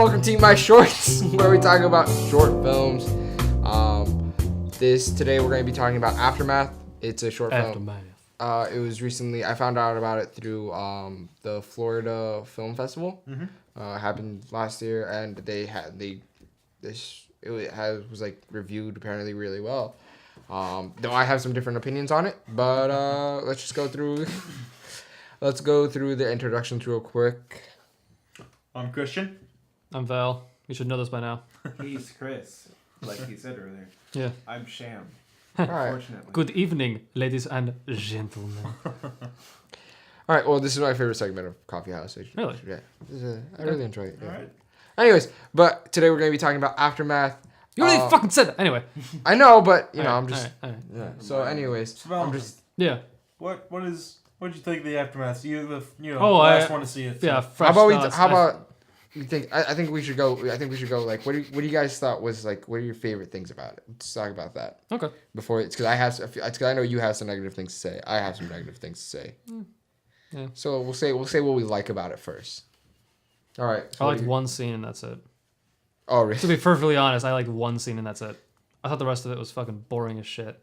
welcome to My Shorts, where we talk about short films. Today we're going to be talking about Aftermath. It's a short film. It was recently, I found out about it through the Florida Film Festival. Mm-hmm. Happened last year, and was like reviewed apparently really well. Though I have some different opinions on it, but let's go through the introductions real quick. I'm Christian. I'm Val. You should know this by now. He's Chris, like he said earlier. Yeah. I'm Sham. Unfortunately. Good evening, ladies and gentlemen. All right. Well, this is my favorite segment of Coffee House. Really? Yeah. I really enjoy it. Yeah. All right. Anyways, but today we're going to be talking about Aftermath. You already fucking said that. Anyway. I know, but you know, All right, I'm just. all right. Yeah. So, anyways, So, Val, I'm just. Yeah. What did you think of the Aftermath? You the Oh, last one to see it. So. Yeah. How about thoughts. How about? You think? I think we should go. Like, what do you guys thought was like? What are your favorite things about it? Let's talk about that. Okay. Before it's because I know you have some negative things to say. I have some negative things to say. Yeah. So we'll say what we like about it first. All right. So I liked one scene and that's it. Oh, really? To be perfectly honest, I liked one scene and that's it. I thought the rest of it was fucking boring as shit.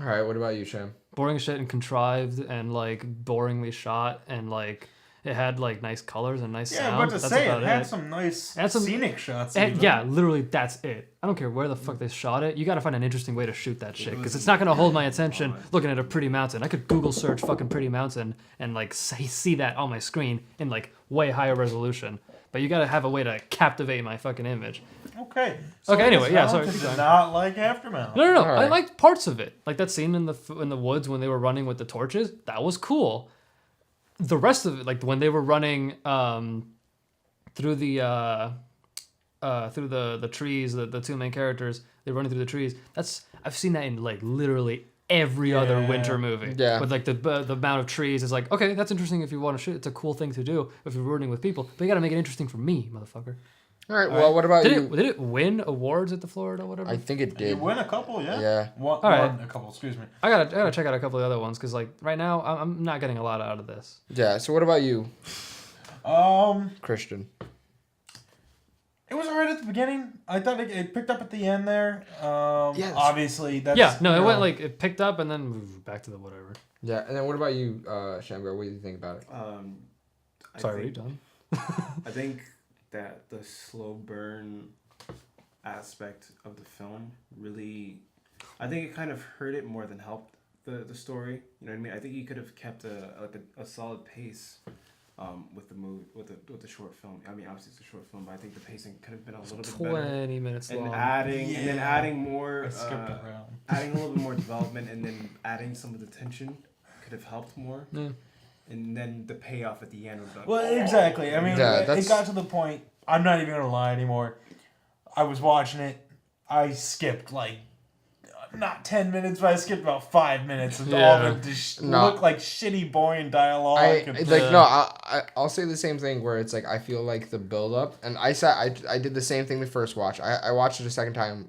All right. What about you, Sham? Boring as shit and contrived and like boringly shot and like it had like nice colors and nice Yeah, sound. but That's it about had it. some nice Had some- scenic shots. And, even. yeah, literally, that's it. I don't care where the fuck they shot it. You gotta find an interesting way to shoot that shit, because it's not gonna hold my attention looking at a pretty mountain. I could Google search fucking pretty mountain and like see that on my screen in like way higher resolution. But you gotta have a way to captivate my fucking image. Okay. Okay, anyway, yeah, Valentine sorry, keep did going. not like Aftermath. No. All right. I liked parts of it, like that scene in the woods when they were running with the torches. That was cool. The rest of it, like when they were running through the trees, the two main characters, they're running through the trees. I've seen that in like literally every other winter movie. Yeah. With like the amount of trees, it's like, okay, that's interesting if you want to shoot. It's a cool thing to do if you're running with people, but you got to make it interesting for me, motherfucker. All right. Well, what about you? Did it win awards at the Florida whatever? I think it You did. win a couple, yeah. Yeah. One, All right. a couple. Excuse me. I gotta check out a couple of the other ones because like right now I'm not getting a lot out of this. Yeah. So what about you, Christian? It was alright at the beginning. I thought it picked up at the end there. Yes. Obviously, that's It went like it picked up and then moved back to the whatever. Yeah. And then what about you, Shamgar? What do you think about it? Sorry, are you done? I think that the slow burn aspect of the film really, I think it kind of hurt it more than helped the story. You know what I mean? I think you could have kept a solid pace with the movie with the short film. I mean, obviously it's a short film, but I think the pacing could have been a little bit better. 20 minutes And long. adding more, I skipped around. adding a little bit more development, and then adding some of the tension could have helped more. Yeah. And then the payoff at the end was like, Well, exactly. I mean, Yeah, it got to the point. I'm not even gonna lie anymore. I was watching it. I skipped like not 10 minutes, but I skipped about 5 minutes, and all of it just looked like shitty, boring dialogue. I'll say the same thing where it's like I feel like the build up, and I did the same thing the first watch. I watched it a second time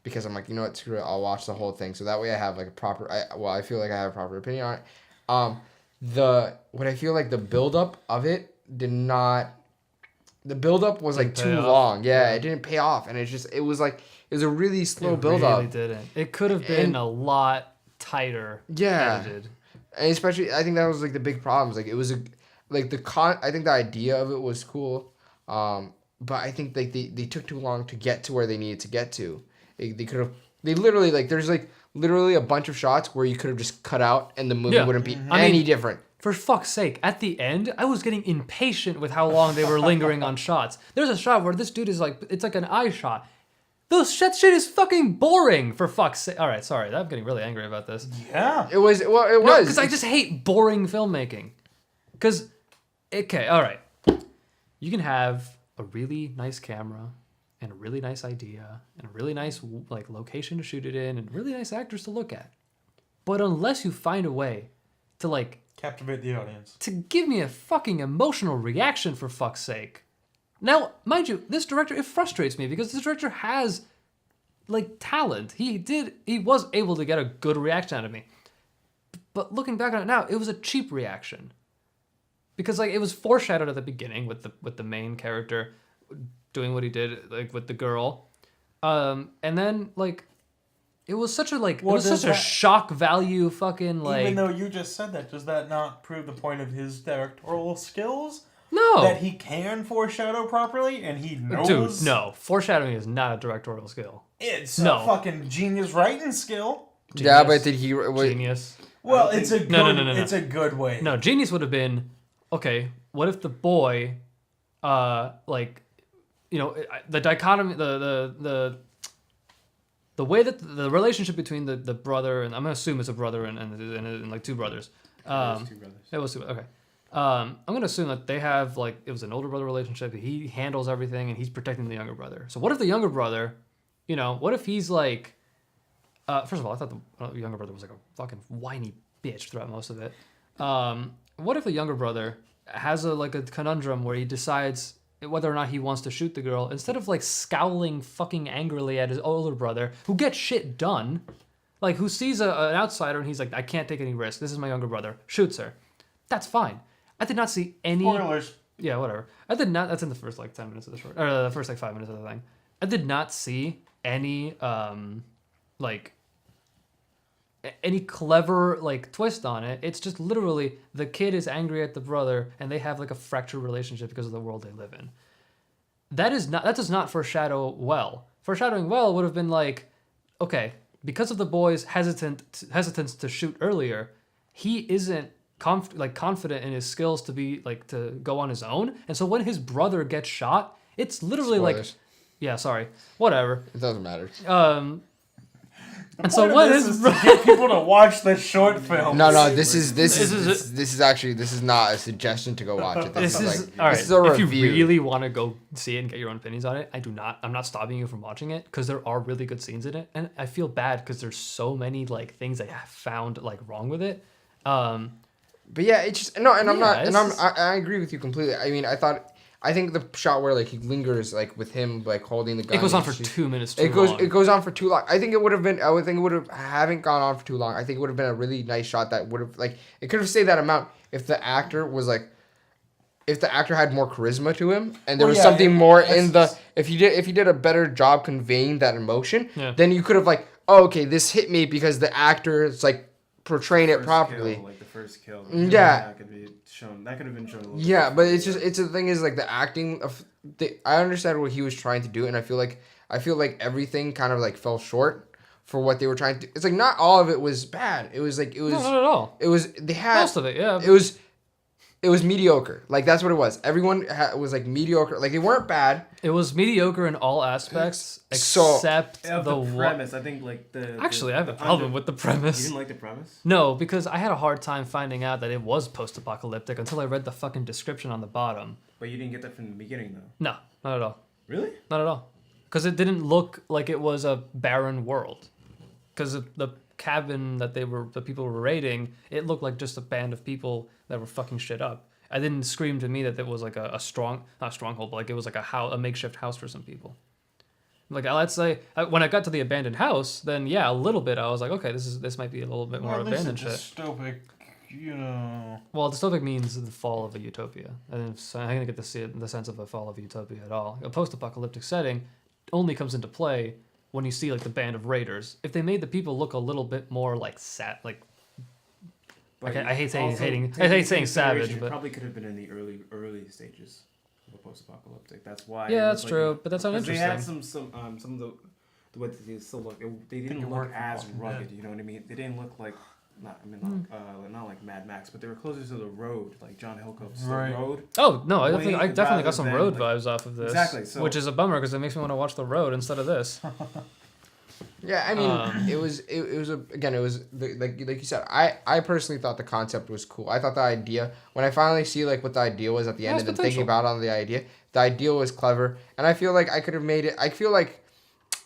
because I'm like, you know what, screw it, I'll watch the whole thing, so that way I have like a proper. I feel like I have a proper opinion on it. What I feel like the build up of it did not. The build up was like too long. Yeah, it didn't pay off, and it was a really slow build up. It really didn't. It could have been a lot tighter. Yeah. Edited. And especially, I think that was like the big problems. Like it was I think the idea of it was cool, but I think like they took too long to get to where they needed to get to. They literally like there's like literally a bunch of shots where you could have just cut out and the movie wouldn't be any different. For fuck's sake, at the end, I was getting impatient with how long they were lingering on shots. There's a shot where this dude is like, it's like an eye shot. That shit is fucking boring, for fuck's sake. All right, sorry, I'm getting really angry about this. Yeah. It was. Because I just hate boring filmmaking. Because, okay, all right. You can have a really nice camera and a really nice idea and a really nice like location to shoot it in and really nice actors to look at. But unless you find a way to like Captivate the audience. to give me a fucking emotional reaction, for fuck's sake. Now, mind you, this director, it frustrates me because this director has like talent. He was able to get a good reaction out of me. But looking back on it now, it was a cheap reaction. Because like it was foreshadowed at the beginning with the main character doing what he did like with the girl, and then like it was such a like Well, it was such a shock value fucking like. Even though you just said that, does that not prove the point of his directorial skills? No. That he can foreshadow properly and he knows. Dude, no. Foreshadowing is not a directorial skill. It's No. a fucking genius writing skill. Genius. Yeah, but did he? Genius. Well, it's a good. No. It's a good way. No, genius would have been okay. What if the boy, like, you know, the dichotomy, the way that the relationship between the brother and I'm gonna assume it's a brother and like two brothers. There's two brothers. It was two. Okay. I'm gonna assume that they have like it was an older brother relationship. He handles everything and he's protecting the younger brother. So what if the younger brother, you know, what if he's like, first of all, I thought the younger brother was like a fucking whiny bitch throughout most of it. What if the younger brother has a conundrum where he decides whether or not he wants to shoot the girl instead of like scowling fucking angrily at his older brother who gets shit done, like who sees an outsider and he's like, I can't take any risk. This is my younger brother. Shoots her. That's fine. I did not see any. Spoilers. Yeah, whatever. I did not. That's in the first like 10 minutes of the short, or the first like 5 minutes of the thing. I did not see any like any clever like twist on it. It's just literally the kid is angry at the brother and they have like a fractured relationship because of the world they live in. That does not foreshadow well. Foreshadowing well would have been like, okay, because of the boy's hesitance to shoot earlier, he isn't confident in his skills to go on his own, and so when his brother gets shot, it's literally Spoilers. like, yeah, sorry, whatever. It doesn't matter. And so what is is to get people to watch the short film? No. This is actually not a suggestion to go watch it. this is like, all right. This is a If you review. really want to go see it and get your own opinions on it, I'm not stopping you from watching it because there are really good scenes in it, and I feel bad because there's so many like things I found like wrong with it. But yeah, it's just no, and I'm Yeah, not, and it's- I agree with you completely. I mean, I think the shot where like he lingers like with him like holding the gun. It goes on and for she- 2 minutes. It goes on for too long. I think it would have haven't gone on for too long. I think it would have been a really nice shot that would have like it could have stayed that amount if the actor was like. If the actor had more charisma to him and there was something more in the if he did a better job conveying that emotion, then you could have like, oh, okay, this hit me because the actor is like portraying it properly. Kill, like the first kill. Yeah. That could be shown. That could have been shown a little Yeah, bit but it's the thing is like the acting of I understand what he was trying to do, and I feel like everything kind of like fell short for what they were trying to do. It's like not all of it was bad. It was like No, not at all. It was they had Most of it, yeah. It was mediocre. Like that's what it was. Everyone was like mediocre. Like they weren't bad. It was mediocre in all aspects So- except of the premise. I think like the Actually, I have a the problem with the You premise. didn't like the premise? No, because I had a hard time finding out that it was post-apocalyptic until I read the fucking description on the bottom. But you didn't get that from the beginning though. No, not at all. Really? Not at all. Because it didn't look like it was a barren world. Because the cabin that the people were raiding, it looked like just a band of people that were fucking shit up. It didn't scream to me that it was like not stronghold, but like it was like a makeshift house for some people. Like let's say when I got to the abandoned house, then yeah, a little bit I was like, okay, this might be a little bit more Well, at least abandoned it's shit. dystopic, you know. Well, dystopic means the fall of a utopia, and so I didn't get to see it in the sense of a fall of a utopia at all. A post-apocalyptic setting only comes into play when you see like the band of raiders. If they made the people look a little bit more like But I hate saying also hating. take I hate into saying consideration, savage, it but probably could have been in the early stages of a post-apocalyptic. That's why. yeah, it that's was true. But that's not Because they had interesting. some of the way they still look. They Think didn't you're look working as Walking rugged. Dead. You know what I mean? They didn't look like not like Mad Max, but they were closer to the road, like John Hillcoat's Right. The Road. Oh no, I Way definitely got rather some than, road like- vibes off of this. Exactly, so- which is a bummer because it makes me want to watch The Road instead of this. Yeah, I mean, it was like you said. I personally thought the concept was cool. I thought the idea when I finally see like what the idea was at the end Has and then thinking potential. about on the idea was clever, and I feel like I could have made it. I feel like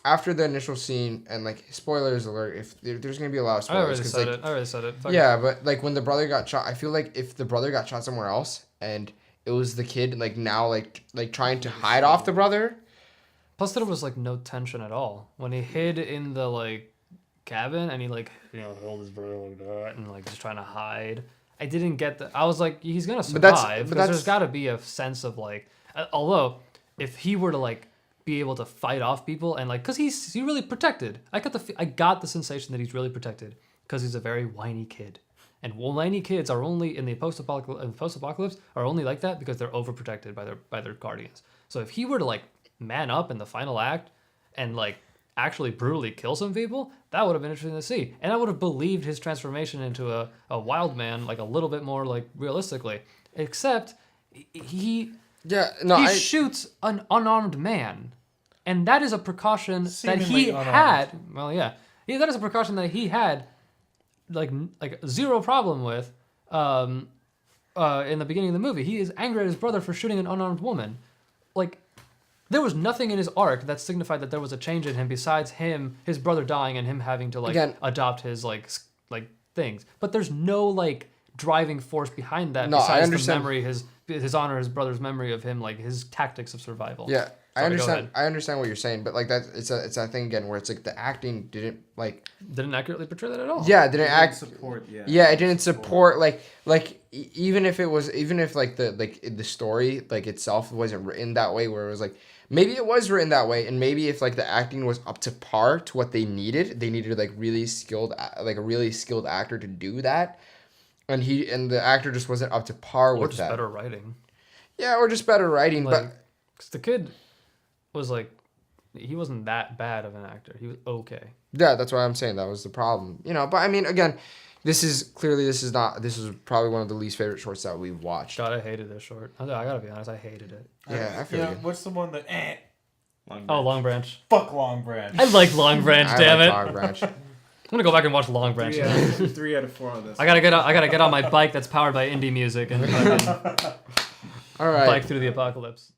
after the initial scene and like spoilers alert, if there's gonna be a lot of I already spoilers said like, it. I already said it. Fuck it. yeah, but like when the brother got shot, I feel like if the brother got shot somewhere else and it was the kid like now like trying to hide off the brother. Plus, there was like no tension at all when he hid in the like cabin and he like held his brother like that and like just trying to hide. I didn't get that. I was like, he's gonna survive. But But that's- there's got to be a sense of like, although if he were to like be able to fight off people and like, cause he's really protected. I got the sensation that he's really protected because he's a very whiny kid. And whiny kids are only in the post-apocalypse are only like that because they're overprotected by their guardians. So if he were to like man up in the final act and like actually brutally kill some people, that would have been interesting to see. And I would have believed his transformation into a wild man like a little bit more like realistically. Except he shoots an unarmed man. And that is a precaution that he had. Well, yeah. That is a precaution that he had like zero problem with in the beginning of the movie. He is angry at his brother for shooting an unarmed woman. Like, there was nothing in his arc that signified that there was a change in him besides his brother dying and him having to like adopt his like things. But there's no like driving force behind that besides the memory, his honor, his brother's memory of him, like his tactics of survival. Yeah. I understand what you're saying, but like that it's a thing again where it's like the acting didn't accurately portray that at all. Yeah, it didn't support. Yeah. Yeah, it didn't support even if like the story like itself wasn't written that way, where it was like maybe it was written that way, and maybe if like the acting was up to par to what they needed like a really skilled actor to do that, and the actor just wasn't up to par with that. Or just better writing. Yeah, or just better writing, like, but because the kid was like, he wasn't that bad of an actor. He was okay. Yeah, that's why I'm saying that was the problem. But I mean, again, this is probably one of the least favorite shorts that we've watched. God, I hated this short. I gotta be honest, I hated it. Yeah, I feel you. What's the one that Long Branch. Fuck Long Branch. I like Long Branch, damn it. Long Branch. I'm gonna go back and watch Long Branch. 3 out of 4 on this. I gotta get on my bike that's powered by indie music and fucking all right. bike through the apocalypse.